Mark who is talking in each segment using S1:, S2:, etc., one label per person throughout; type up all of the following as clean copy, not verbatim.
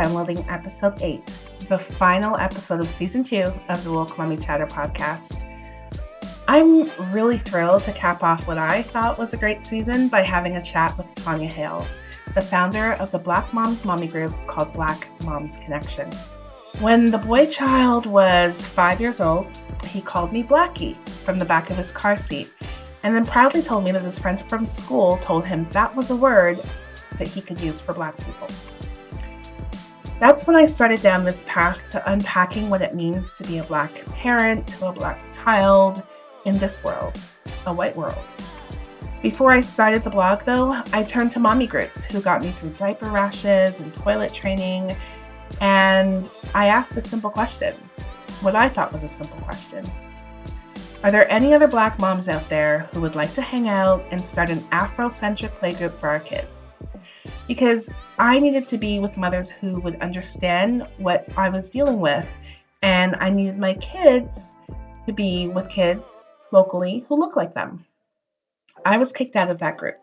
S1: downloading episode 8, the final episode of season 2 of the Woke Mommy Chatter podcast. I'm really thrilled to cap off what I thought was a great season by having a chat with Tanya Hayles, the founder of the Black Moms Mommy group called Black Moms Connection. When the boy child was 5 years old, he called me Blackie from the back of his car seat, and then proudly told me that his friend from school told him that was a word that he could use for Black people. That's when I started down this path to unpacking what it means to be a Black parent to a Black child in this world, a white world. Before I started the blog, though, I turned to mommy groups who got me through diaper rashes and toilet training, and I asked a simple question, what I thought was a simple question. Are there any other Black moms out there who would like to hang out and start an Afrocentric playgroup for our kids? Because I needed to be with mothers who would understand what I was dealing with, and I needed my kids to be with kids locally who look like them. I was kicked out of that group,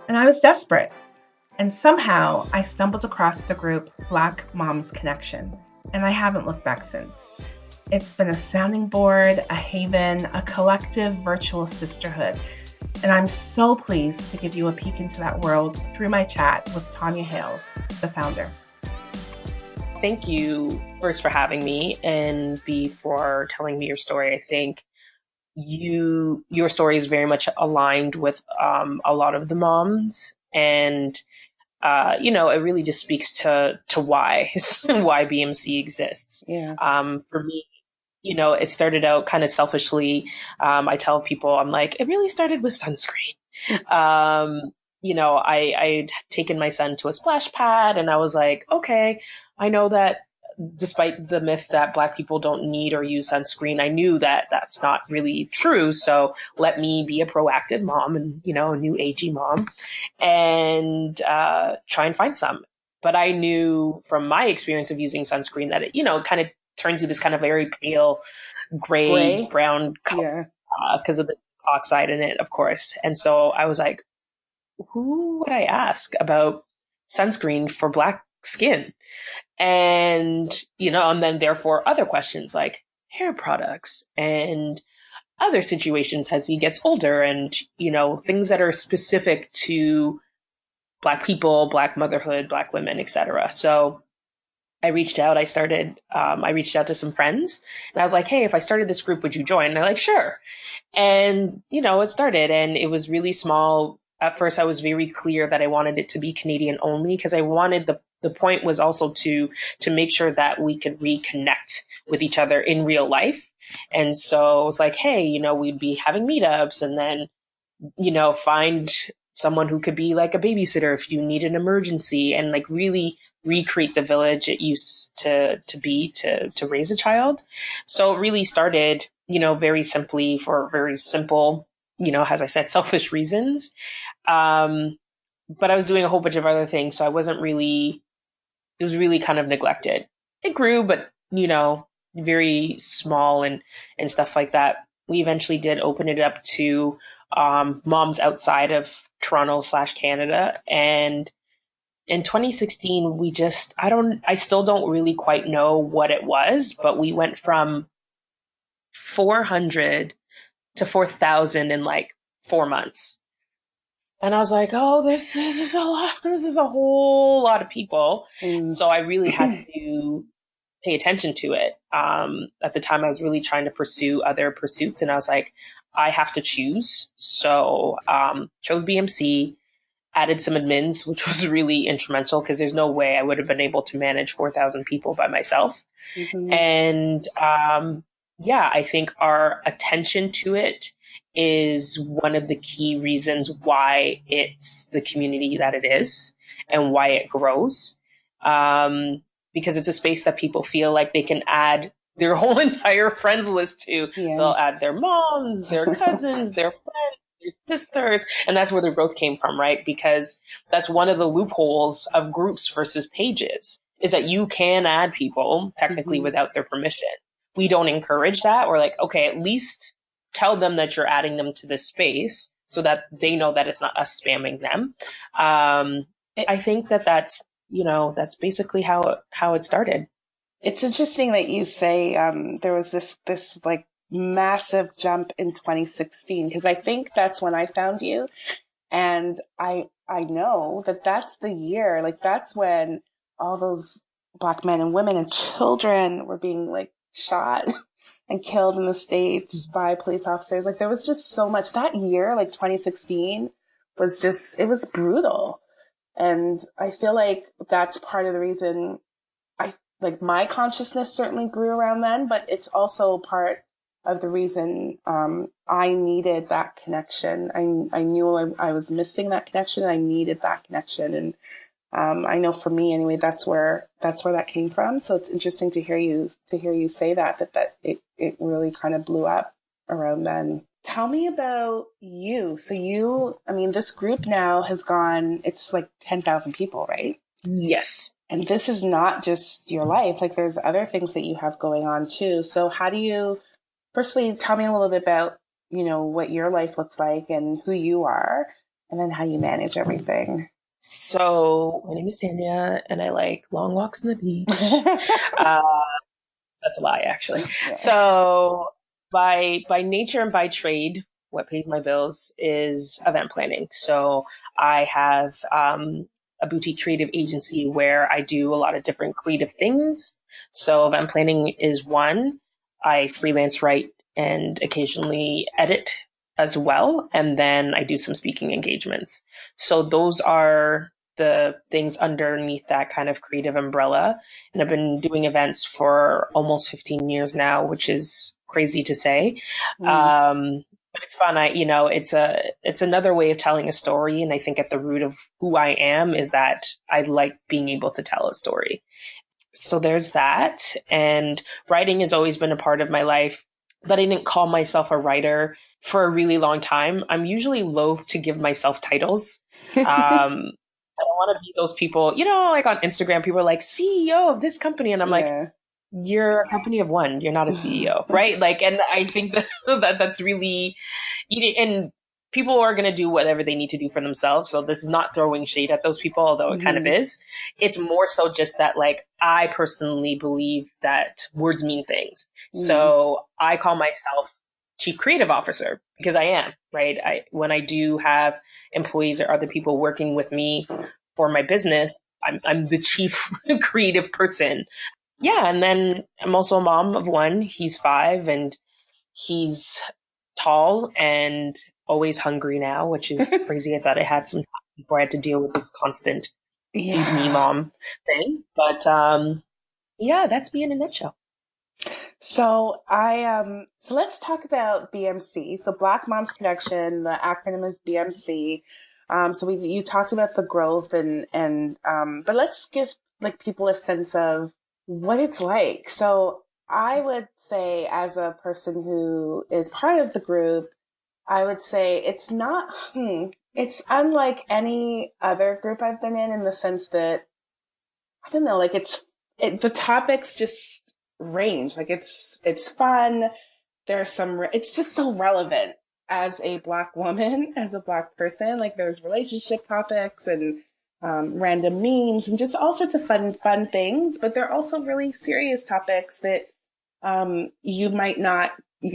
S1: and I was desperate, and somehow I stumbled across the group Black Moms Connection, and I haven't looked back since. It's been a sounding board, a haven, a collective virtual sisterhood. And I'm so pleased to give you a peek into that world through my chat with Tanya Hayles, the founder.
S2: Thank you first for having me, and B, for telling me your story. I think your story is very much aligned with a lot of the moms, and it really just speaks to why why BMC exists.
S1: Yeah.
S2: For me, it started out kind of selfishly. I tell people, I'm like, it really started with sunscreen. I'd taken my son to a splash pad, and I was like, okay, I know that despite the myth that Black people don't need or use sunscreen, I knew that that's not really true. So let me be a proactive mom and, a new agey mom, and try and find some. But I knew from my experience of using sunscreen that it, kind of turns you this kind of very pale gray brown color because of the oxide in it, of course. And so I was like, who would I ask about sunscreen for Black skin? And, and then therefore other questions like hair products and other situations as he gets older, and, things that are specific to Black people, Black motherhood, Black women, etc. So I reached out to some friends, and I was like, hey, if I started this group, would you join? And they're like, sure. And, it started, and it was really small. At first, I was very clear that I wanted it to be Canadian only, because I wanted the point was also to make sure that we could reconnect with each other in real life. And so I was like, hey, we'd be having meetups, and then, find someone who could be like a babysitter if you need an emergency, and like really recreate the village it used to be to raise a child. So it really started, very simply for very simple, as I said, selfish reasons. But I was doing a whole bunch of other things. So it was really kind of neglected. It grew, but, very small and stuff like that. We eventually did open it up to moms outside of Toronto/Canada. And in 2016, I still don't really quite know what it was, but we went from 400 to 4,000 in like 4 months. And I was like, oh, this is a lot. This is a whole lot of people. So I really had to pay attention to it. At the time, I was really trying to pursue other pursuits, and I was like, I have to choose. So chose BMC, added some admins, which was really instrumental because there's no way I would have been able to manage 4,000 people by myself. Mm-hmm. And I think our attention to it is one of the key reasons why it's the community that it is and why it grows. Because it's a space that people feel like they can add their whole entire friends list to. Yeah. They'll add their moms, their cousins, their friends, their sisters. And that's where the growth came from, right? Because that's one of the loopholes of groups versus pages, is that you can add people technically without their permission. We don't encourage that. We're like, okay, at least tell them that you're adding them to this space so that they know that it's not us spamming them. I think that that's that's basically how it started.
S3: It's interesting that you say there was this like massive jump in 2016, because I think that's when I found you, and I know that that's the year, like that's when all those Black men and women and children were being like shot and killed in the States by police officers. Like there was just so much that year, like 2016 was just, it was brutal. And I feel like that's part of the reason like my consciousness certainly grew around then, but it's also part of the reason I needed that connection. I knew I was missing that connection. I needed that connection, and I know for me anyway, that's where that came from. So it's interesting to hear you say that it really kind of blew up around then. Tell me about you. So I mean, this group now has gone. It's like 10,000 people, right?
S2: Yes.
S3: And this is not just your life. Like there's other things that you have going on too. So how do you, firstly, tell me a little bit about, what your life looks like and who you are, and then how you manage everything.
S2: So my name is Tanya, and I like long walks on the beach. That's a lie, actually. Yeah. So by nature and by trade, what pays my bills is event planning. So I have a boutique creative agency where I do a lot of different creative things. So event planning is one. I freelance write and occasionally edit as well. And then I do some speaking engagements. So those are the things underneath that kind of creative umbrella. And I've been doing events for almost 15 years now, which is crazy to say. But it's fun. It's another way of telling a story. And I think at the root of who I am is that I like being able to tell a story. So there's that. And writing has always been a part of my life, but I didn't call myself a writer for a really long time. I'm usually loath to give myself titles. I don't want to be those people, like on Instagram, people are like CEO of this company. And I'm like, you're a company of one. You're not a CEO, right? Like, and I think that's really, and people are going to do whatever they need to do for themselves. So this is not throwing shade at those people, although it kind of is. It's more so just that, like, I personally believe that words mean things. So I call myself Chief Creative Officer because I am, right? When I do have employees or other people working with me for my business, I'm the chief creative person. Yeah. And then I'm also a mom of one. He's 5 and he's tall and always hungry now, which is crazy. I thought I had some time before I had to deal with this constant feed me mom thing. But that's me in a nutshell.
S3: So so let's talk about BMC. So Black Moms Connection, the acronym is BMC. So you talked about the growth but let's give like people a sense of what it's like. So I would say, as a person who is part of the group, I would say it's unlike any other group I've been in the sense that, I don't know, like the topics just range. Like it's fun. It's just so relevant as a Black woman, as a Black person. Like there's relationship topics and random memes and just all sorts of fun things. But they're also really serious topics that you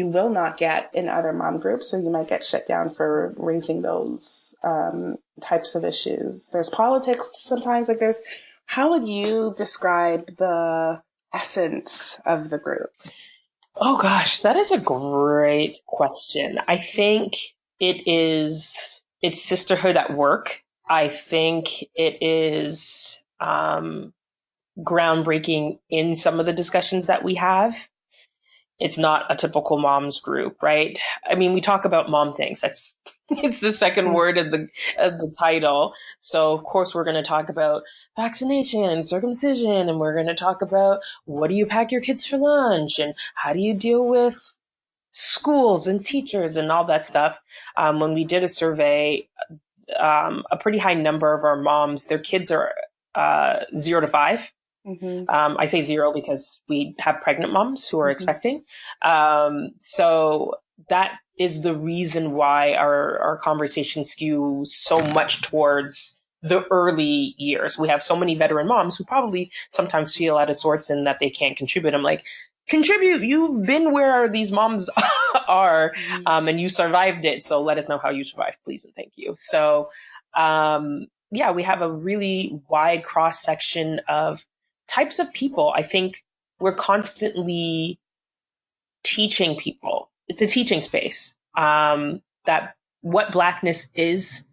S3: will not get in other mom groups, or you might get shut down for raising those types of issues. There's politics sometimes. Like how would you describe the essence of the group?
S2: Oh gosh, that is a great question. I think it's sisterhood at work. I think it is groundbreaking in some of the discussions that we have. It's not a typical mom's group, right? I mean, we talk about mom things. It's the second word of the title. So of course we're going to talk about vaccination and circumcision, and we're going to talk about what do you pack your kids for lunch and how do you deal with schools and teachers and all that stuff. When we did a survey, a pretty high number of our moms, their kids are 0 to 5. I say 0 because we have pregnant moms who are expecting. So that is the reason why our conversation skews so much towards the early years. We have so many veteran moms who probably sometimes feel out of sorts and that they can't contribute. I'm like, contribute. You've been where these moms are, and you survived it. So let us know how you survived, please and thank you. So, yeah, we have a really wide cross section of types of people. I think we're constantly teaching people. It's a teaching space, that what Blackness is,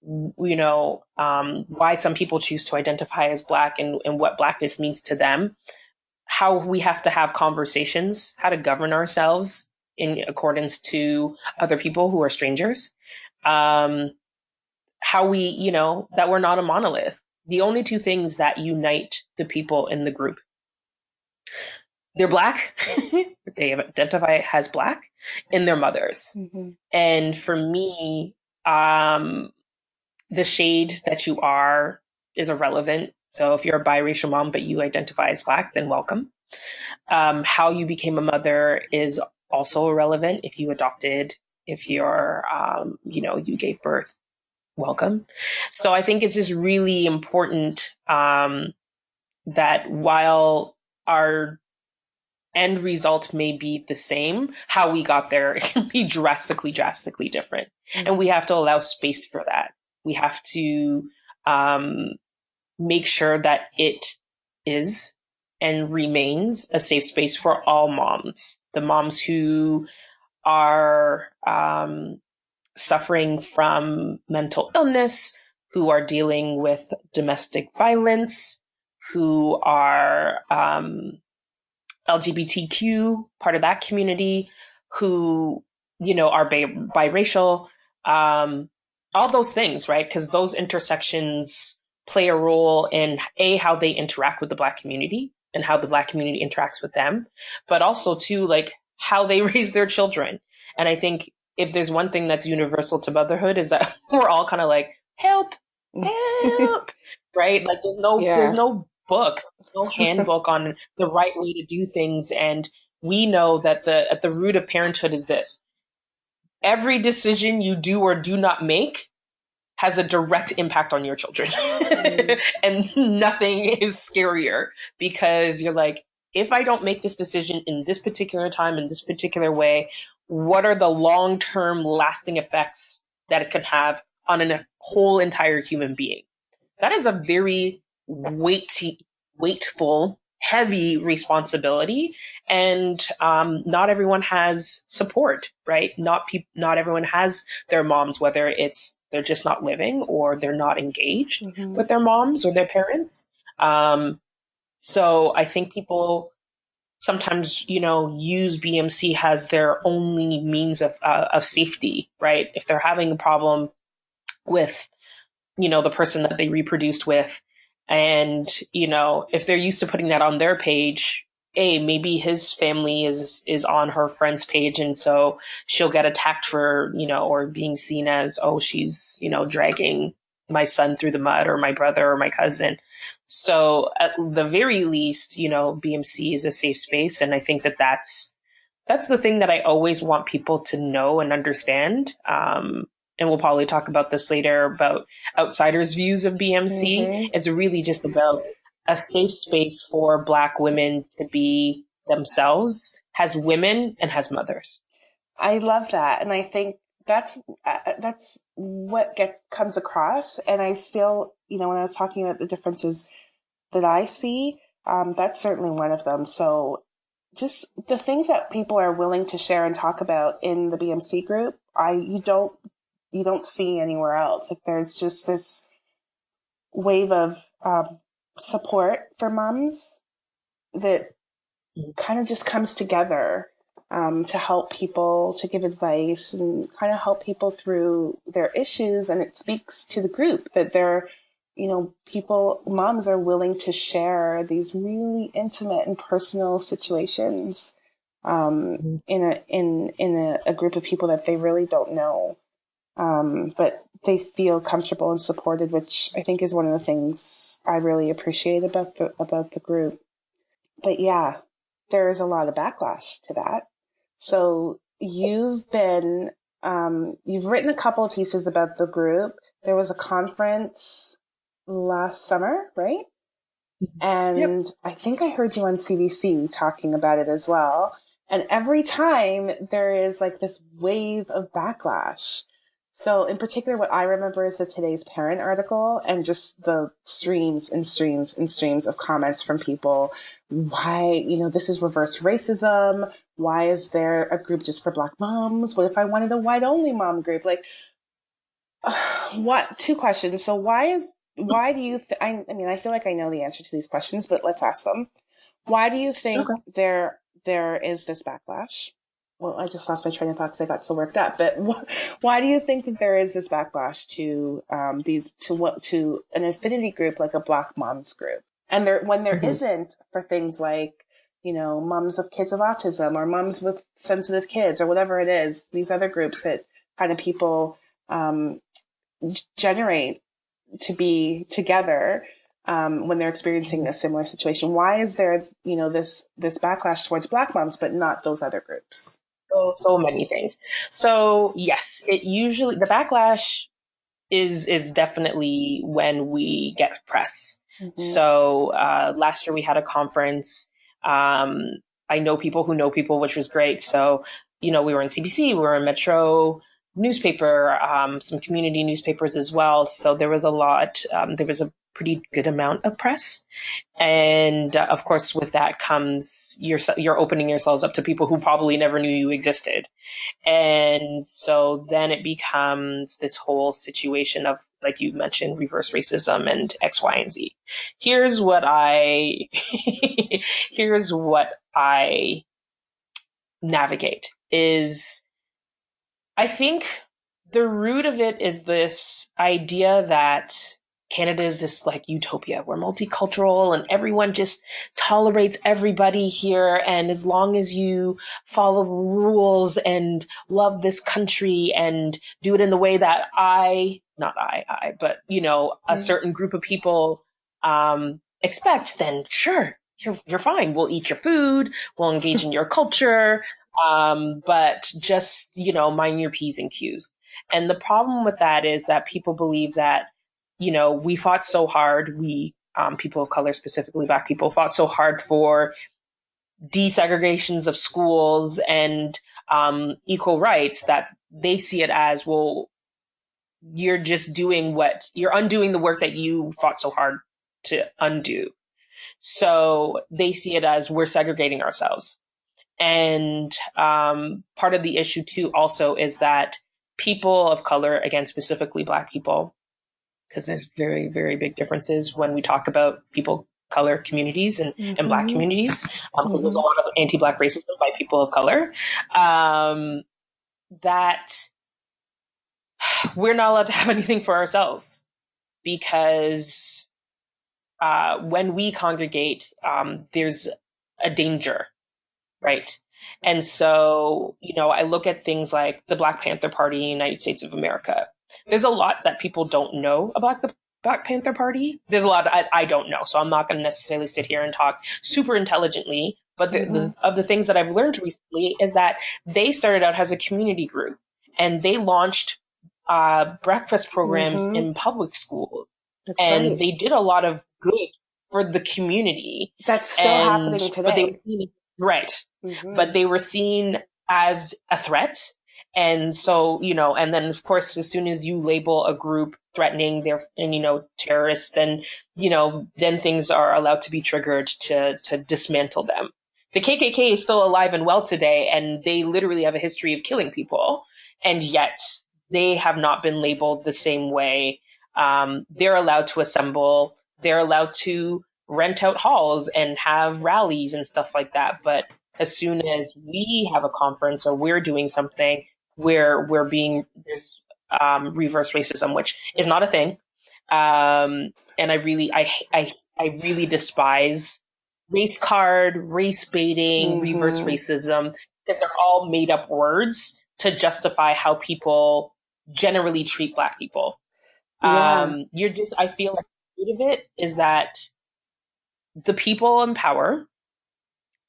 S2: why some people choose to identify as Black, and what Blackness means to them, how we have to have conversations, how to govern ourselves in accordance to other people who are strangers, how we, that we're not a monolith. The only two things that unite the people in the group, they're Black, they identify as Black, and their mothers. Mm-hmm. And for me, the shade that you are is irrelevant. So if you're a biracial mom, but you identify as Black, then welcome. How you became a mother is also irrelevant. If you adopted, if you're, you gave birth, welcome. So I think it's just really important, that while our end result may be the same, how we got there, it can be drastically different. Mm-hmm. And we have to allow space for that. We have to make sure that it is and remains a safe space for all moms. The moms who are suffering from mental illness, who are dealing with domestic violence, who are LGBTQ, part of that community, who, are biracial, all those things, right? Because those intersections play a role in how they interact with the Black community and how the Black community interacts with them, but also too, like how they raise their children. And I think if there's one thing that's universal to motherhood is that we're all kind of like, help, right? Like there's no book, no handbook on the right way to do things. And we know that at the root of parenthood is this: every decision you do or do not make has a direct impact on your children. And nothing is scarier, because you're like, if I don't make this decision in this particular time, in this particular way, what are the long-term lasting effects that it can have on a whole entire human being? That is a very weightful, heavy responsibility. And not everyone has support, right? Not everyone has their moms, whether it's they're just not living or they're not engaged with their moms or their parents. So I think people sometimes, use BMC as their only means of safety, right? If they're having a problem with, the person that they reproduced with, and, if they're used to putting that on their page, maybe his family is on her friend's page. And so she'll get attacked for, or being seen as, oh, she's, dragging my son through the mud, or my brother or my cousin. So at the very least, BMC is a safe space. And I think that's the thing that I always want people to know and understand. And we'll probably talk about this later about outsiders' views of BMC. Mm-hmm. It's really just about a safe space for Black women to be themselves as women and as mothers.
S3: I love that. And I think that's what comes across. And I feel, when I was talking about the differences that I see, that's certainly one of them. So just the things that people are willing to share and talk about in the BMC group, you don't see anywhere else. Like there's just this wave of support for moms that kind of just comes together to help people, to give advice and kind of help people through their issues. And it speaks to the group that they're, moms are willing to share these really intimate and personal situations in a group of people that they really don't know. But they feel comfortable and supported, which I think is one of the things I really appreciate about the group. But yeah, there is a lot of backlash to that. So you've written a couple of pieces about the group, there was a conference last summer, right? And
S2: Yep.
S3: I think I heard you on CBC talking about it as well. And every time there is like this wave of backlash. So in particular, what I remember is the Today's Parent article and just the streams and streams and streams of comments from people. Why, this is reverse racism. Why is there a group just for Black moms? What if I wanted a white only mom group? Like, what? Two questions. So why do you, I mean, I feel like I know the answer to these questions, but let's ask them. Why do you think there is this backlash? Well, I just lost my train of thought because I got so worked up. But why do you think that there is this backlash to to an affinity group like a Black moms group, and when there isn't for things like moms of kids of autism or moms with sensitive kids or whatever it is, these other groups that kind of people generate to be together when they're experiencing a similar situation? Why is there, this backlash towards Black moms, but not those other groups?
S2: So many things. So yes, the backlash is definitely when we get press. Mm-hmm. So last year we had a conference. I know people who know people, which was great. So, we were in CBC, we were in Metro newspaper, some community newspapers as well. So there was a lot, there was a pretty good amount of press. And of course, with that comes you're opening yourselves up to people who probably never knew you existed. And so then it becomes this whole situation of, like you mentioned, reverse racism and X, Y, and Z. Here's what I navigate is, I think the root of it is this idea that Canada is this like utopia. We're multicultural and everyone just tolerates everybody here. And as long as you follow rules and love this country and do it in the way that but a certain group of people expect, then sure, you're fine. We'll eat your food. We'll engage in your culture. But just, mind your P's and Q's. And the problem with that is that people believe that, we fought so hard. We, people of color, specifically Black people, fought so hard for desegregations of schools and equal rights that they see it as, well, you're undoing the work that you fought so hard to undo. So they see it as we're segregating ourselves. And part of the issue too also is that people of color, again, specifically Black people, because there's very, very big differences when we talk about people of color communities and Black communities, because there's a lot of anti-Black racism by people of color, that we're not allowed to have anything for ourselves, because when we congregate, there's a danger. Right. And so, I look at things like the Black Panther Party in the United States of America. There's a lot that people don't know about the Black Panther Party. There's a lot I don't know. So I'm not going to necessarily sit here and talk super intelligently. But of the things that I've learned recently is that they started out as a community group and they launched breakfast programs in public schools. That's and right. They did a lot of good for the community.
S3: That's still happening today.
S2: Right. But they were seen as a threat. And so, and then of course, as soon as you label a group threatening terrorists, then, then things are allowed to be triggered to dismantle them. The KKK is still alive and well today, and they literally have a history of killing people. And yet they have not been labeled the same way. They're allowed to assemble. They're allowed to rent out halls and have rallies and stuff like that. But as soon as we have a conference or we're doing something where there's reverse racism, which is not a thing. And I really despise race card, race baiting, reverse racism, that they're all made up words to justify how people generally treat Black people. Yeah. I feel like the root of it is that the people in power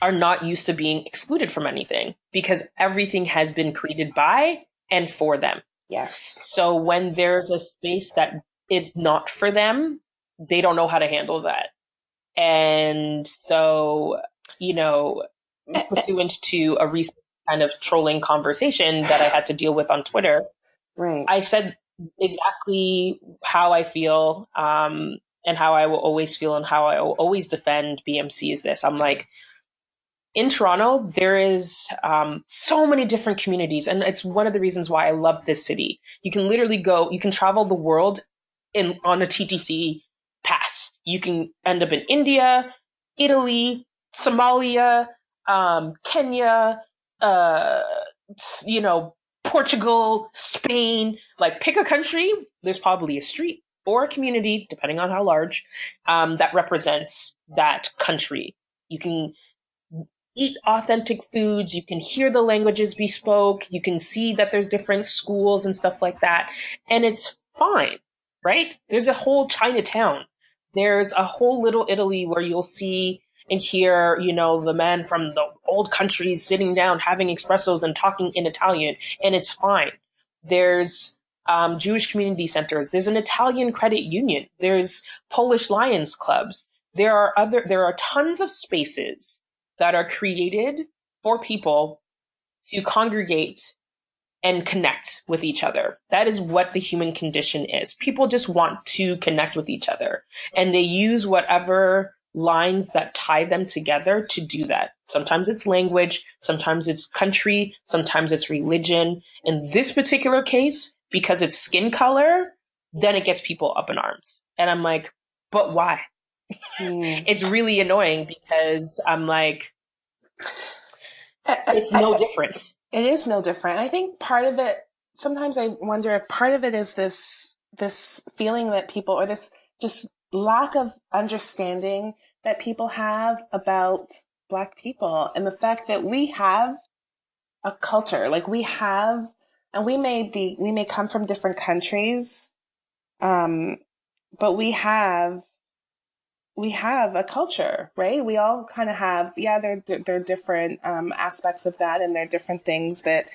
S2: are not used to being excluded from anything because everything has been created by and for them.
S3: Yes.
S2: So when there's a space that is not for them, they don't know how to handle that. And so, pursuant to a recent kind of trolling conversation that I had to deal with on Twitter,
S3: Right.
S2: I said exactly how I feel, and how I will always feel and how I will always defend BMC is this. I'm like, in Toronto, there is so many different communities, and it's one of the reasons why I love this city. You can literally you can travel the world on a TTC pass. You can end up in India, Italy, Somalia, Kenya, uh, Portugal, Spain. Like, pick a country. There's probably a street or a community, depending on how large, that represents that country. You can eat authentic foods. You can hear the languages be spoke. You can see that there's different schools and stuff like that. And it's fine, right? There's a whole Chinatown. There's a whole Little Italy where you'll see and hear, the men from the old countries sitting down, having espressos and talking in Italian. And it's fine. There's Jewish community centers. There's an Italian credit union. There's Polish Lions clubs. There are tons of spaces that are created for people to congregate and connect with each other. That is what the human condition is. People just want to connect with each other, and they use whatever lines that tie them together to do that. Sometimes it's language, sometimes it's country, sometimes it's religion. In this particular case, because it's skin color, then it gets people up in arms. And I'm like, but why? It's really annoying because I'm like, it's no different.
S3: It is no different. I think part of it, sometimes I wonder if part of it is this feeling that people, or this just lack of understanding that people have about Black people, and the fact that we have a culture, like we have, and we may come from different countries, but we have a culture, right? We all kind of have, there are different aspects of that, and there are different things that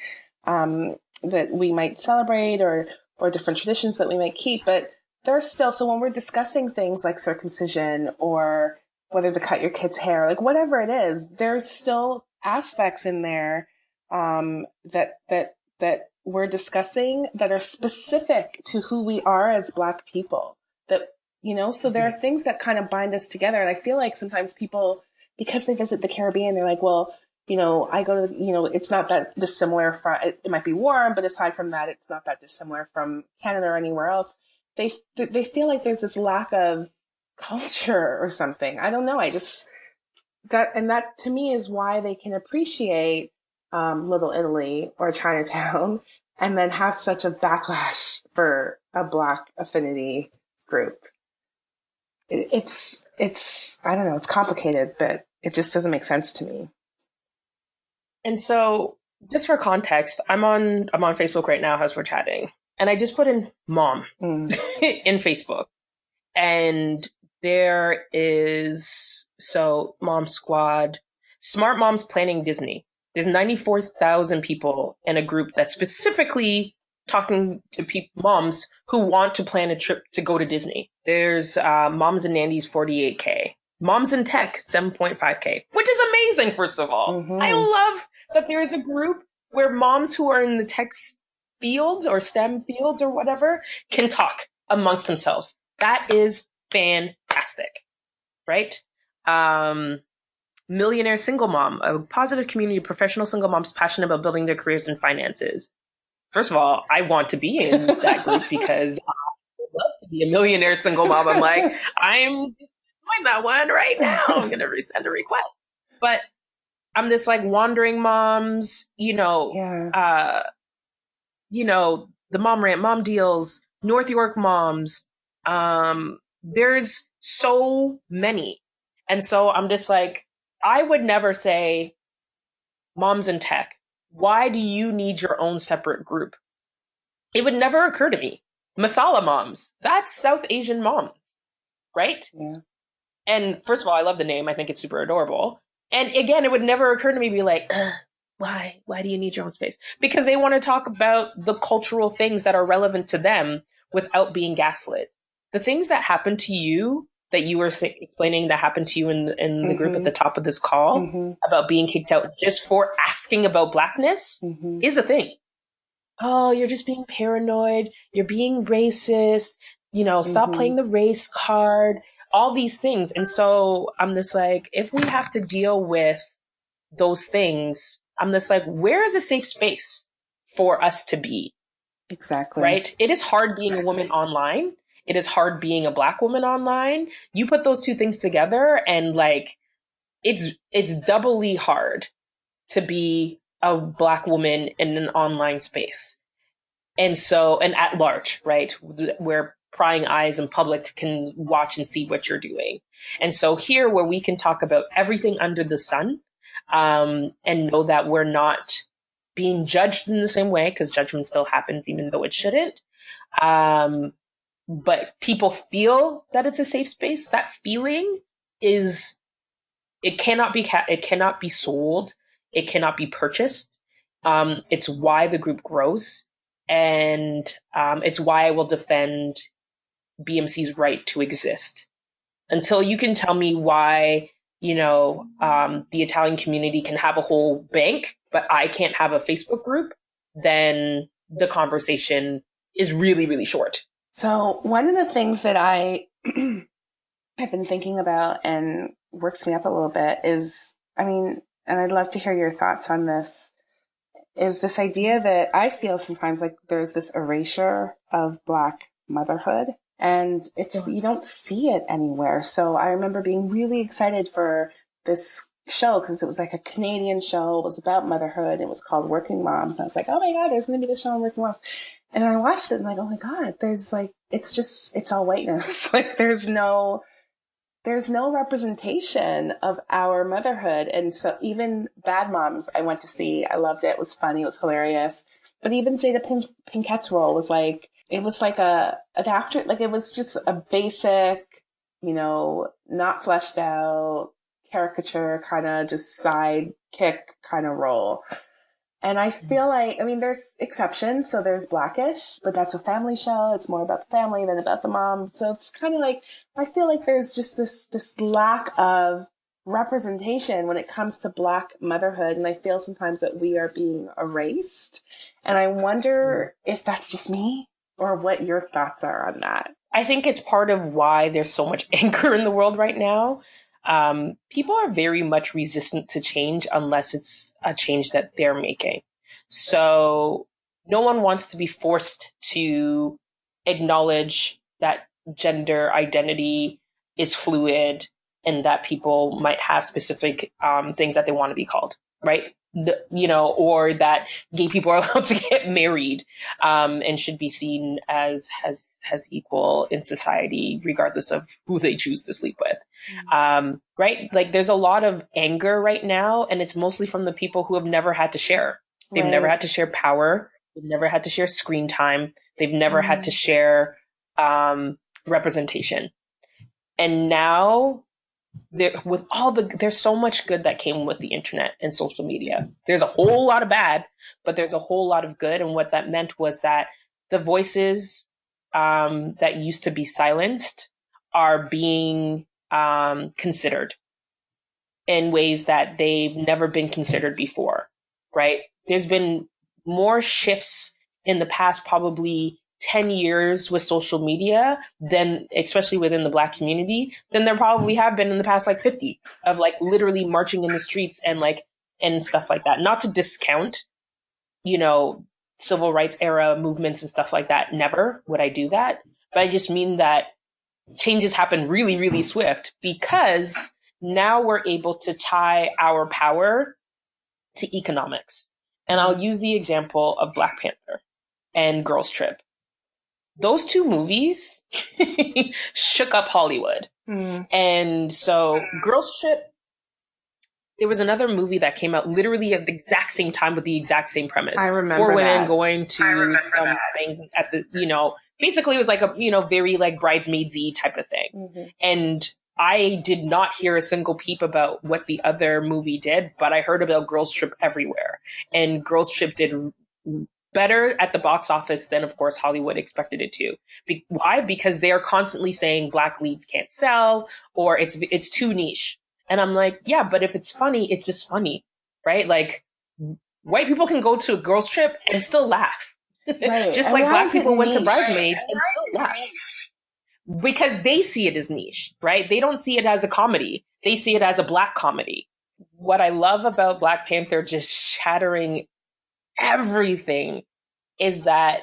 S3: that we might celebrate, or different traditions that we might keep. But there's still, so when we're discussing things like circumcision, or whether to cut your kid's hair, like whatever it is, there's still aspects in there that we're discussing that are specific to who we are as Black people. That, so there are things that kind of bind us together. And I feel like sometimes people, because they visit the Caribbean, they're like, well, I go to, it's not that dissimilar from, it might be warm, but aside from that, it's not that dissimilar from Canada or anywhere else. They feel like there's this lack of culture or something. I don't know. That to me is why they can appreciate Little Italy or Chinatown, and then have such a backlash for a Black affinity group. It's I don't know, it's complicated, but it just doesn't make sense to me.
S2: And so, just for context, I'm on Facebook right now as we're chatting, and I just put in mom in Facebook, and there is Mom Squad, Smart Moms Planning Disney. There's 94,000 people in a group that's specifically talking to moms who want to plan a trip to go to Disney. There's Moms and Nandies 48K. Moms in Tech 7.5K, which is amazing, first of all. Mm-hmm. I love that there is a group where moms who are in the tech fields or STEM fields or whatever can talk amongst themselves. That is fantastic, right? Millionaire Single Mom, a positive community of professional single moms passionate about building their careers and finances. First of all, I want to be in that group because I would love to be a millionaire single mom. I'm like, I'm just doing that one right now. I'm going to send a request. But I'm this like wandering moms, the Mom Rant, Mom Deals, North York Moms. There's so many. And so I'm just like, I would never say moms in tech. Why do you need your own separate group? It would never occur to me. Masala moms, that's South Asian moms, right?
S3: Yeah.
S2: And first of all, I love the name. I think it's super adorable. And again, it would never occur to me to be like, Why? Why do you need your own space? Because they want to talk about the cultural things that are relevant to them without being gaslit. The things that happen to you that you were explaining that happened to you in the group at the top of this call about being kicked out just for asking about Blackness is a thing. Oh, you're just being paranoid. You're being racist. Stop playing the race card, all these things. And so I'm just like, if we have to deal with those things, I'm just like, where is a safe space for us to be?
S3: Exactly.
S2: Right? It is hard being a woman online. It is hard being a Black woman online. You put those two things together and like, it's doubly hard to be a Black woman in an online space. And so, and at large, right? Where prying eyes in public can watch and see what you're doing. And so here where we can talk about everything under the sun, and know that we're not being judged in the same way, because judgment still happens even though it shouldn't. But people feel that it's a safe space. That feeling is, it cannot be sold. It cannot be purchased. It's why the group grows. And it's why I will defend BMC's right to exist. Until you can tell me why, the Italian community can have a whole bank, but I can't have a Facebook group, then the conversation is really, really short.
S3: So one of the things that I have been thinking about and works me up a little bit is, and I'd love to hear your thoughts on this, is this idea that I feel sometimes like there's this erasure of Black motherhood, and you don't see it anywhere. So I remember being really excited for this show because it was like a Canadian show. It was about motherhood. It was called Working Moms. And I was like, oh my God, there's going to be the show on Working Moms. And I watched it and like, oh my God, there's like, it's all whiteness. Like there's no representation of our motherhood. And so even Bad Moms I went to see, I loved it. It was funny. It was hilarious. But even Jada Pinkett's role was like, it was like it was just a basic, not fleshed out caricature kind of just sidekick kind of role. And I feel like, there's exceptions. So there's Blackish, but that's a family show. It's more about the family than about the mom. So it's kind of like, I feel like there's just this lack of representation when it comes to Black motherhood. And I feel sometimes that we are being erased. And I wonder if that's just me or what your thoughts are on that.
S2: I think it's part of why there's so much anger in the world right now. People are very much resistant to change unless it's a change that they're making. So no one wants to be forced to acknowledge that gender identity is fluid and that people might have specific things that they want to be called, right? Or that gay people are allowed to get married and should be seen as equal in society, regardless of who they choose to sleep with. Right? Like there's a lot of anger right now, and it's mostly from the people who have never had to share. They've never had to share power. They've never had to share screen time. They've never had to share representation. And now there's so much good that came with the internet and social media. There's a whole lot of bad, but there's a whole lot of good. And what that meant was that the voices that used to be silenced are being considered in ways that they've never been considered before, right? There's been more shifts in the past probably 10 years with social media than, especially within the Black community, than there probably have been in the past 50 of literally marching in the streets and stuff like that. Not to discount, civil rights era movements and stuff like that. Never would I do that. But I just mean that changes happen really, really swift because now we're able to tie our power to economics. And I'll use the example of Black Panther and Girls Trip. Those two movies shook up Hollywood. And so Girls Trip, there was another movie that came out literally at the exact same time with the exact same premise.
S3: I remember
S2: 4 women
S3: that.
S2: going to something at the, basically it was like a, very bridesmaids-y type of thing. Mm-hmm. And I did not hear a single peep about what the other movie did, but I heard about Girls Trip everywhere. And Girls Trip did better at the box office than, of course, Hollywood expected it to. Why? Because they are constantly saying Black leads can't sell, or it's too niche. And I'm like, yeah, but if it's funny, it's just funny, right? Like, white people can go to a Girls Trip and still laugh.
S3: Right.
S2: Just
S3: And
S2: like
S3: why
S2: Black
S3: is it
S2: people went to
S3: niche?
S2: Bridesmaids and still laugh. Because they see it as niche, right? They don't see it as a comedy. They see it as a Black comedy. What I love about Black Panther just shattering everything is that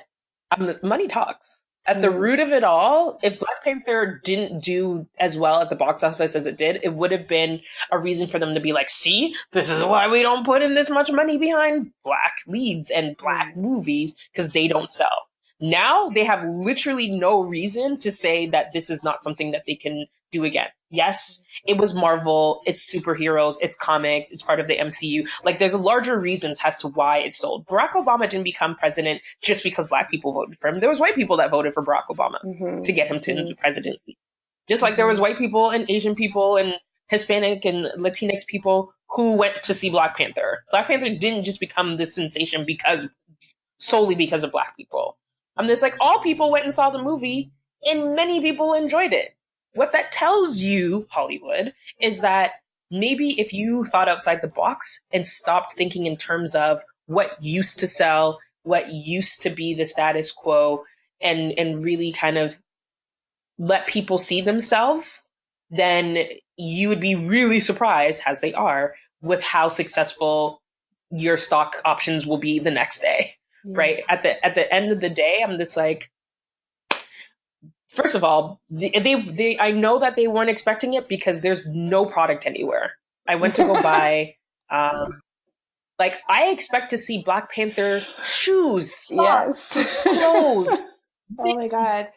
S2: money talks. At the root of it all, if Black Panther didn't do as well at the box office as it did, it would have been a reason for them to be like, see, this is why we don't put in this much money behind Black leads and Black movies, because they don't sell. Now they have literally no reason to say that this is not something that they can do again. Yes, it was Marvel, it's superheroes, it's comics, it's part of the MCU. Like, there's larger reasons as to why it sold. Barack Obama didn't become president just because Black people voted for him. There was white people that voted for Barack Obama to get him to the presidency. Just like there was white people and Asian people and Hispanic and Latinx people who went to see Black Panther. Black Panther didn't just become this sensation solely because of Black people. It's like all people went and saw the movie and many people enjoyed it. What that tells you, Hollywood, is that maybe if you thought outside the box and stopped thinking in terms of what used to sell, what used to be the status quo, and really kind of let people see themselves, then you would be really surprised, as they are, with how successful your stock options will be the next day. Right? At the end of the day, I'm just like, first of all, I know that they weren't expecting it because there's no product anywhere. I went to go buy, I expect to see Black Panther shoes, socks, clothes,
S3: Oh my God.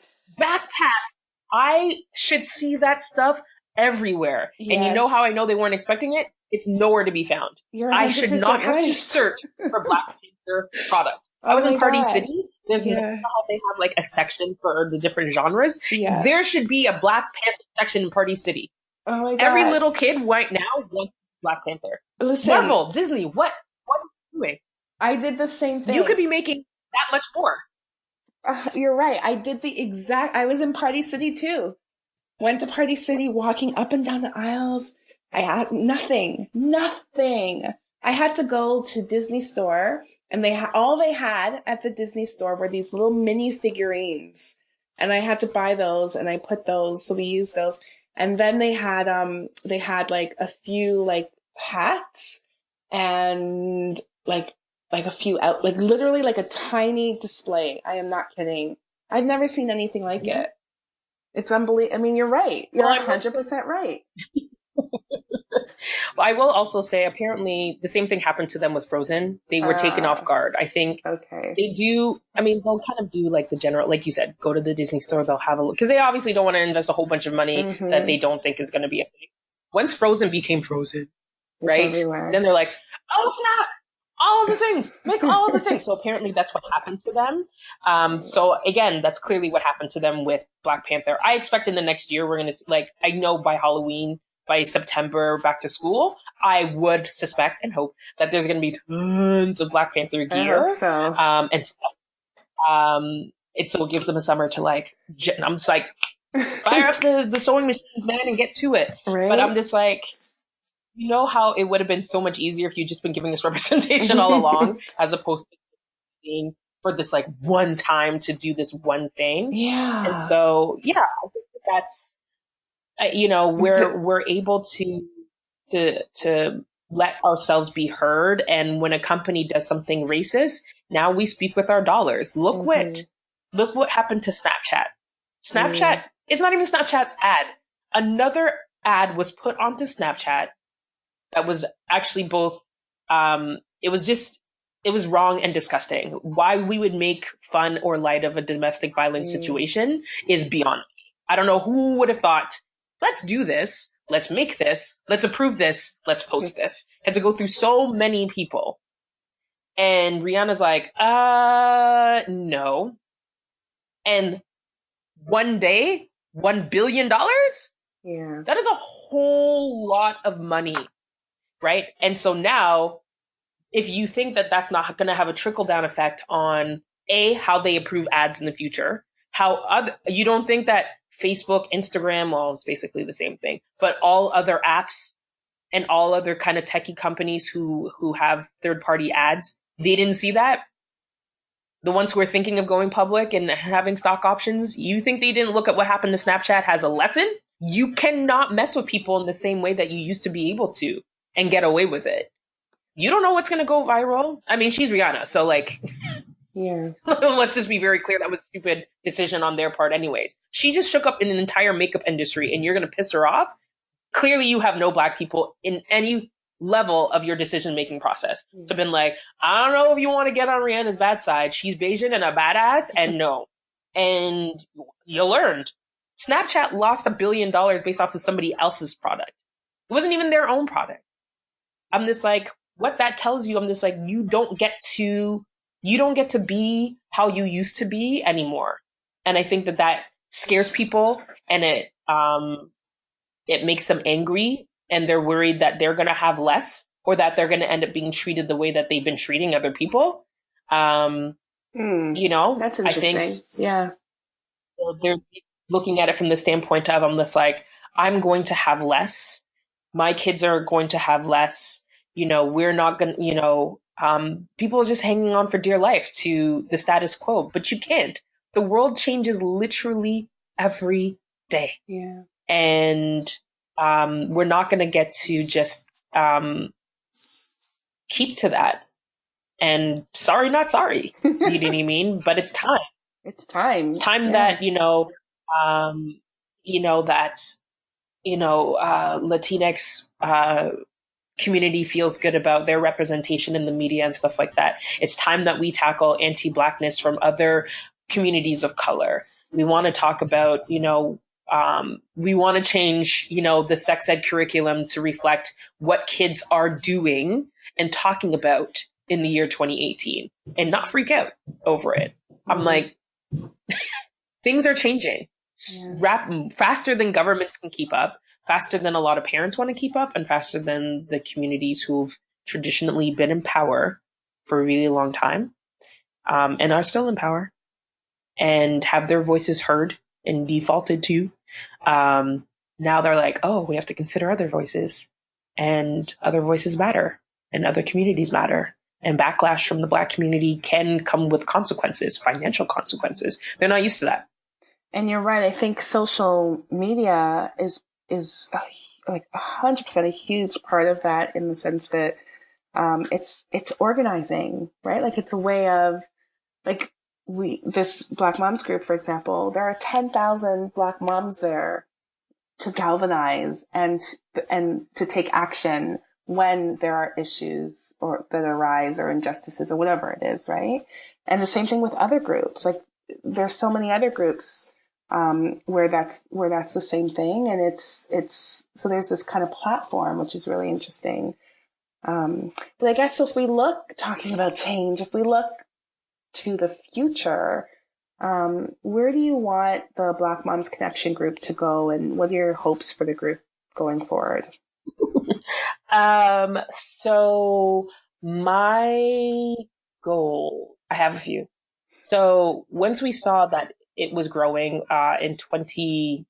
S2: backpacks. I should see that stuff everywhere. Yes. And you know how I know they weren't expecting it? It's nowhere to be found. I should not have to search for Black Panther product. I was in Party City. There's how they have like a section for the different genres. Yeah. There should be a Black Panther section in Party City.
S3: Oh my God.
S2: Every little kid right now wants Black Panther.
S3: Listen,
S2: Marvel, Disney, what are you doing?
S3: I did the same thing.
S2: You could be making that much more.
S3: You're right. I was in Party City too. Went to Party City, walking up and down the aisles. I had nothing. I had to go to Disney store, and all they had at the Disney store were these little mini figurines, and I had to buy those, and I put those, so we used those. And then they had like a few like hats and like a few out, like literally like a tiny display. I am not kidding. I've never seen anything like it. It's unbelievable. I mean, you're right. You're 100% right.
S2: I will also say, apparently, the same thing happened to them with Frozen. They were taken off guard. I think they do. I mean, they'll kind of do like the general, like you said, go to the Disney store. They'll have a look because they obviously don't want to invest a whole bunch of money that they don't think is going to be a thing. Once Frozen became Frozen, right? Then they're like, oh snap! All of the things, make all of the things. So apparently that's what happened to them. So again, that's clearly what happened to them with Black Panther. I expect in the next year we're going to I know by Halloween, by September, back to school, I would suspect and hope that there's going to be tons of Black Panther gear.
S3: I hope so.
S2: And stuff. It still gives them a summer to I'm just like, fire up the sewing machines, man, and get to it. Right? But I'm just like, you know how it would have been so much easier if you'd just been giving us representation all along, as opposed to being for this like one time to do this one thing.
S3: Yeah.
S2: And so, yeah, I think that's, we're able to let ourselves be heard. And when a company does something racist, now we speak with our dollars. Look what happened to Snapchat. Snapchat is not even Snapchat's ad. Another ad was put onto Snapchat that was actually both, it was wrong and disgusting. Why we would make fun or light of a domestic violence situation is beyond me. I don't know who would have thought, let's do this, let's make this, let's approve this, let's post this. Had to go through so many people. And Rihanna's like, no. And one day, $1 billion?
S3: Yeah.
S2: That is a whole lot of money. Right? And so now if you think that that's not going to have a trickle down effect on how they approve ads in the future, you don't think that Facebook, Instagram, well, it's basically the same thing, but all other apps and all other kind of techie companies who have third party ads, they didn't see that? The ones who are thinking of going public and having stock options, you think they didn't look at what happened to Snapchat as a lesson? You cannot mess with people in the same way that you used to be able to and get away with it. You don't know what's going to go viral. I mean, she's Rihanna, so like,
S3: yeah.
S2: Let's just be very clear. That was a stupid decision on their part anyways. She just shook up an entire makeup industry and you're going to piss her off? Clearly you have no Black people in any level of your decision-making process. So been like, I don't know if you want to get on Rihanna's bad side. She's Bayesian and a badass, and no. And you learned. Snapchat lost $1 billion based off of somebody else's product. It wasn't even their own product. I'm just like, what that tells you, I'm just like, you don't get to be how you used to be anymore. And I think that scares people, and it makes them angry, and they're worried that they're going to have less, or that they're going to end up being treated the way that they've been treating other people. You know,
S3: that's interesting.
S2: I think,
S3: yeah.
S2: They're looking at it from the standpoint of, I'm just like, I'm going to have less. My kids are going to have less. You know, we're not going to, you know, people are just hanging on for dear life to the status quo, but you can't. The world changes literally every day.
S3: Yeah.
S2: And we're not going to get to just keep to that. And sorry, not sorry. You know what I mean? But it's time.
S3: It's time.
S2: It's time that, Latinx community feels good about their representation in the media and stuff like that. It's time that we tackle anti-Blackness from other communities of color. We want to talk about, we want to change, the sex ed curriculum to reflect what kids are doing and talking about in the year 2018 and not freak out over it. I'm like, things are changing faster than governments can keep up, faster than a lot of parents want to keep up, and faster than the communities who've traditionally been in power for a really long time, and are still in power and have their voices heard and defaulted to. Now they're like, oh, we have to consider other voices, and other voices matter, and other communities matter. And backlash from the Black community can come with consequences, financial consequences. They're not used to that.
S3: And you're right. I think social media is like 100% a huge part of that, in the sense that it's organizing, right? Like, it's a way of, like, this Black Moms group, for example, there are 10,000 Black moms there to galvanize and to take action when there are issues or that arise, or injustices, or whatever it is, right? And the same thing with other groups. Like, there's so many other groups where that's the same thing, and it's so there's this kind of platform, which is really interesting. But I guess if we look, talking about change, if we look to the future, where do you want the Black Moms Connection group to go, and what are your hopes for the group going forward?
S2: So my goal, I have a few. So once we saw that it was growing in 2016,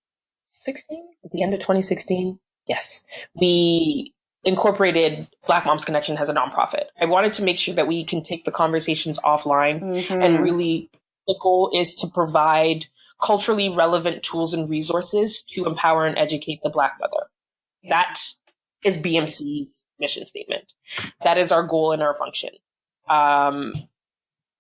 S2: at the end of 2016, yes, we incorporated Black Moms Connection as a nonprofit. I wanted to make sure that we can take the conversations offline, and really the goal is to provide culturally relevant tools and resources to empower and educate the Black mother. That is BMC's mission statement. That is our goal and our function.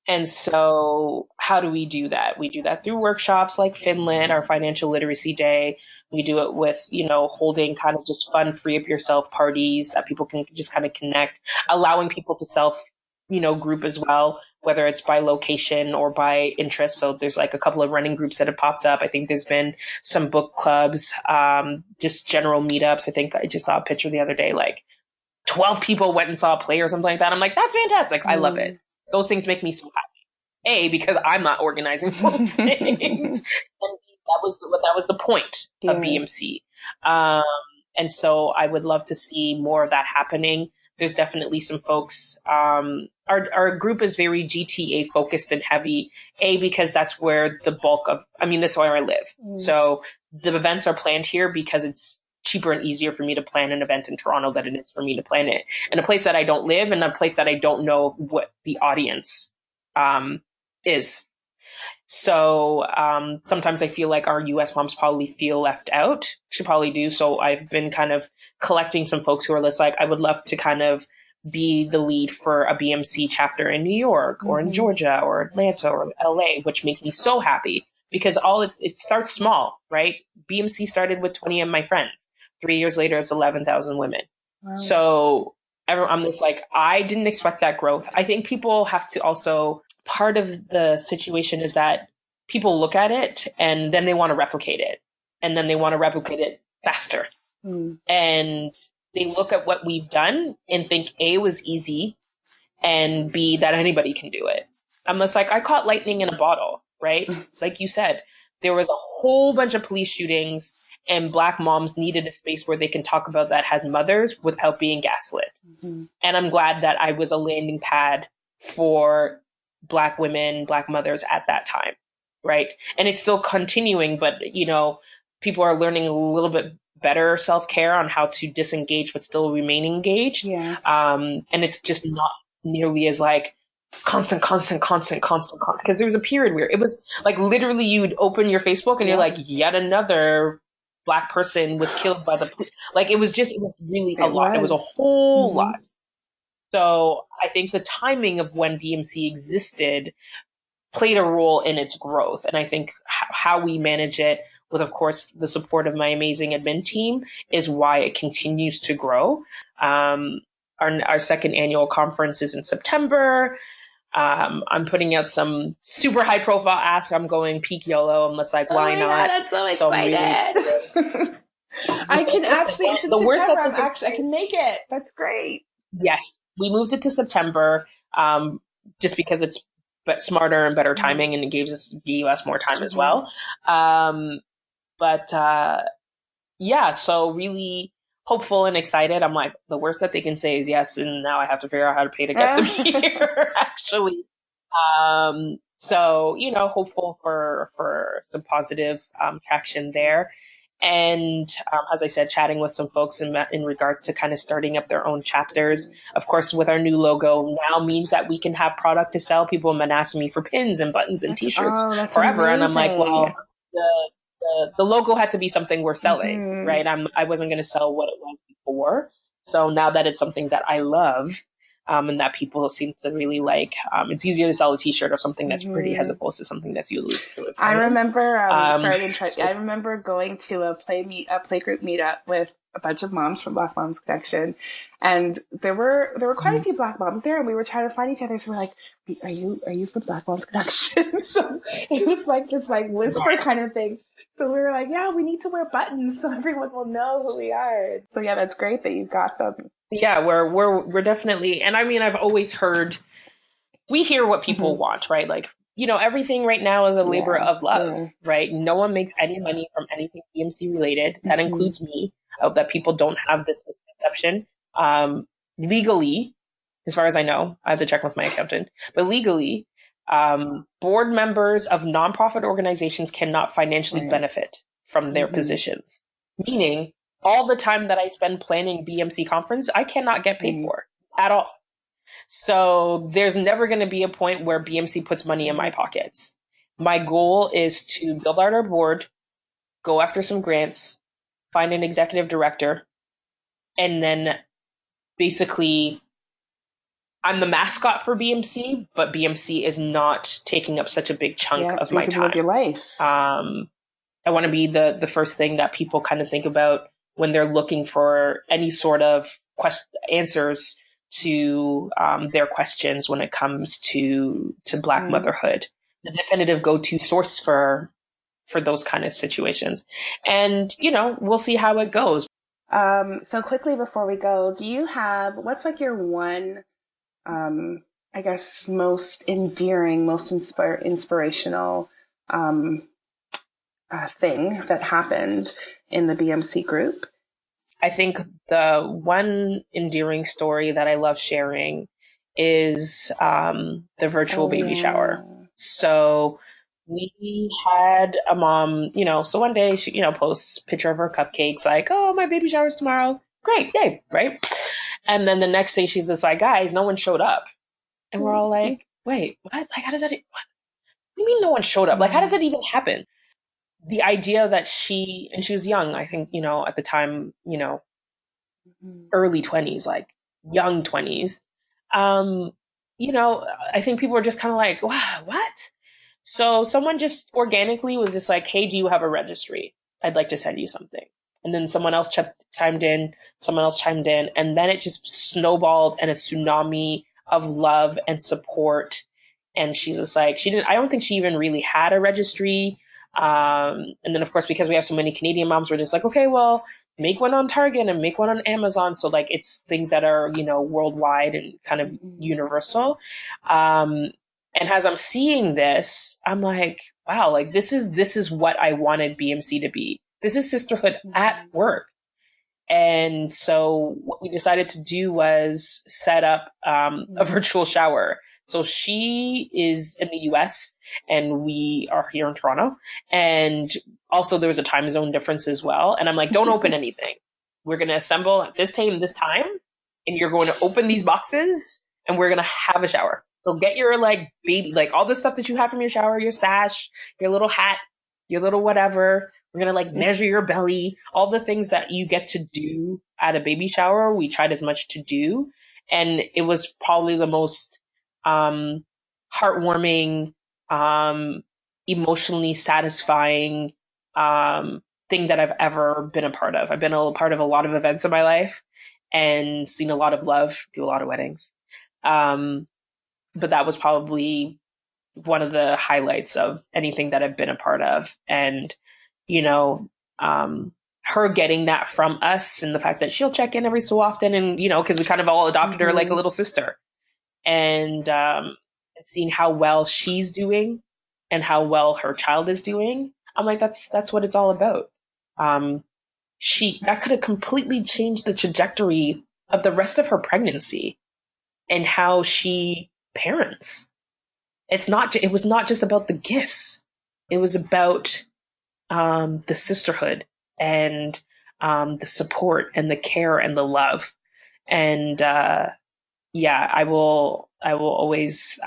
S2: And so how do we do that? We do that through workshops like Finland, our financial literacy day. We do it with, holding kind of just fun, free up yourself parties that people can just kind of connect, allowing people to self, group as well, whether it's by location or by interest. So there's like a couple of running groups that have popped up. I think there's been some book clubs, just general meetups. I think I just saw a picture the other day, like 12 people went and saw a play or something like that. I'm like, that's fantastic. I love it. Those things make me so happy. Because I'm not organizing those things. And that was the point of BMC. And so I would love to see more of that happening. there's definitely some folks. Our group is very GTA focused and heavy. Because that's where the bulk of, that's where I live. So the events are planned here because it's cheaper and easier for me to plan an event in Toronto than it is for me to plan it in a place that I don't live and a place that I don't know what the audience is. So sometimes I feel like our US moms probably feel left out. She probably do. So I've been kind of collecting some folks who are just like, I would love to kind of be the lead for a BMC chapter in New York or in Georgia or Atlanta or LA, which makes me so happy because it starts small, right? BMC started with 20 of my friends. 3 years later, it's 11,000 women. Wow. So I'm just like, I didn't expect that growth. I think people have to also, part of the situation is that people look at it and then they want to replicate it. And then they want to replicate it faster. And they look at what we've done and think A, was easy, and B, that anybody can do it. I'm just like, I caught lightning in a bottle, right? Like you said, there was a whole bunch of police shootings and Black moms needed a space where they can talk about that as mothers without being gaslit. And I'm glad that I was a landing pad for Black women, Black mothers at that time, right? And it's still continuing, but, people are learning a little bit better self-care on how to disengage but still remain engaged.
S3: Yes.
S2: And it's just not nearly as like constant. Because there was a period where it was like literally you'd open your Facebook and you're like, yet another Black person was killed by the police. Like it was really a lot. It was a whole lot. So I think the timing of when BMC existed played a role in its growth. And I think how we manage it with, of course, the support of my amazing admin team is why it continues to grow. Our second annual conference is in September. I'm putting out some super high profile asks. I'm going peak YOLO. I'm just like, why not?
S3: God, I'm so excited. I can actually, it's in September. I can make it. That's great.
S2: Yes. We moved it to September, just because it's smarter and better timing, and it gave us more time as well. So really hopeful and excited. I'm like, the worst that they can say is yes, and now I have to figure out how to pay to get them here, actually. Hopeful for some positive traction there. And as I said, chatting with some folks in regards to kind of starting up their own chapters. Of course, with our new logo now means that we can have product to sell. People have been asking me for pins and buttons and T-shirts forever. Amazing. And I'm like, well, the logo had to be something we're selling, right? I wasn't going to sell what it was before. So now that it's something that I love, and that people seem to really like, it's easier to sell a T-shirt or something that's pretty as opposed to something that's usually.
S3: I remember, I remember going to a playgroup meetup with a bunch of moms from Black Moms Connection, and there were quite a few Black moms there, and we were trying to find each other. So we're like, "Are you from Black Moms Connection?" So it was like this whisper kind of thing. So we were like, "Yeah, we need to wear buttons so everyone will know who we are." So yeah, that's great that you've got them.
S2: Yeah, we're definitely, and I've always heard, we hear what people want, right? Like, everything right now is a labor of love, right? No one makes any money from anything BMC related. That includes me. I hope that people don't have this misconception. Legally, as far as I know, I have to check with my accountant, but legally, board members of nonprofit organizations cannot financially benefit from their positions, meaning all the time that I spend planning BMC conference, I cannot get paid for at all. So there's never going to be a point where BMC puts money in my pockets. My goal is to build out our board, go after some grants, find an executive director, and then basically I'm the mascot for BMC, but BMC is not taking up such a big chunk of my time.
S3: Live your life.
S2: I want to be the first thing that people kind of think about when they're looking for any sort of answers to their questions when it comes to Black motherhood. The definitive go-to source for those kind of situations. And, we'll see how it goes.
S3: So quickly before we go, do you have, what's like your one, I guess, most endearing, most inspirational thing that happened in the BMC group?
S2: I think the one endearing story that I love sharing is the virtual baby shower. So we had a mom, so one day she, posts a picture of her cupcakes like, oh, my baby shower's tomorrow. Great, yay, right? And then the next day she's just like, guys, no one showed up. And we're all like, wait, what? Like, how does that, what do you mean no one showed up? Like, how does that even happen? The idea that and she was young, I think, at the time, early 20s, like young 20s. I think people were just kind of like, wow, what? So someone just organically was just like, hey, do you have a registry? I'd like to send you something. And then someone else chimed in, and then it just snowballed in a tsunami of love and support. And she's just like, I don't think she even really had a registry. And then of course, because we have so many Canadian moms, we're just like, okay, well, make one on Target and make one on Amazon. So like it's things that are, worldwide and kind of universal. And as I'm seeing this, I'm like, wow, like this is what I wanted BMC to be. This is sisterhood at work. And so what we decided to do was set up a virtual shower. So she is in the US and we are here in Toronto. And also there was a time zone difference as well. And I'm like, don't open anything. We're going to assemble at this time, and you're going to open these boxes and we're going to have a shower. So get your like baby, like all the stuff that you have from your shower, your sash, your little hat, your little whatever. We're going to like measure your belly, all the things that you get to do at a baby shower. We tried as much to do. And it was probably the most heartwarming, emotionally satisfying thing that I've ever been a part of. I've been a part of a lot of events in my life and seen a lot of love, do a lot of weddings. But that was probably one of the highlights of anything that I've been a part of. And, her getting that from us and the fact that she'll check in every so often and, because we kind of all adopted her like a little sister. And seeing how well she's doing and how well her child is doing, I'm like, that's what it's all about. That could have completely changed the trajectory of the rest of her pregnancy and how she parents. It was not just about the gifts. It was about the sisterhood and the support and the care and the love. And I will always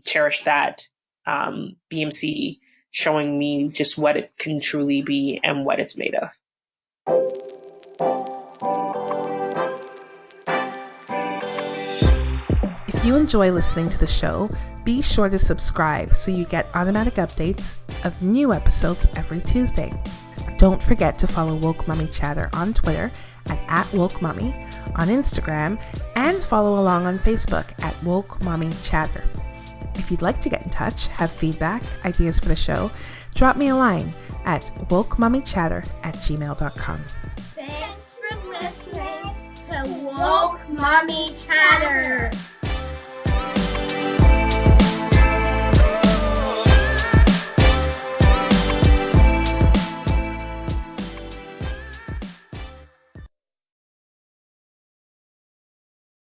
S2: cherish that BMC showing me just what it can truly be and what it's made of.
S1: If you enjoy listening to the show, be sure to subscribe so you get automatic updates of new episodes every Tuesday. Don't forget to follow Woke Mommy Chatter on Twitter at @WokeMommy, on Instagram, and follow along on Facebook at Woke Mommy Chatter. If you'd like to get in touch, have feedback, ideas for the show, drop me a line at wokemommychatter@gmail.com.
S4: Thanks for listening to Woke Mommy Chatter.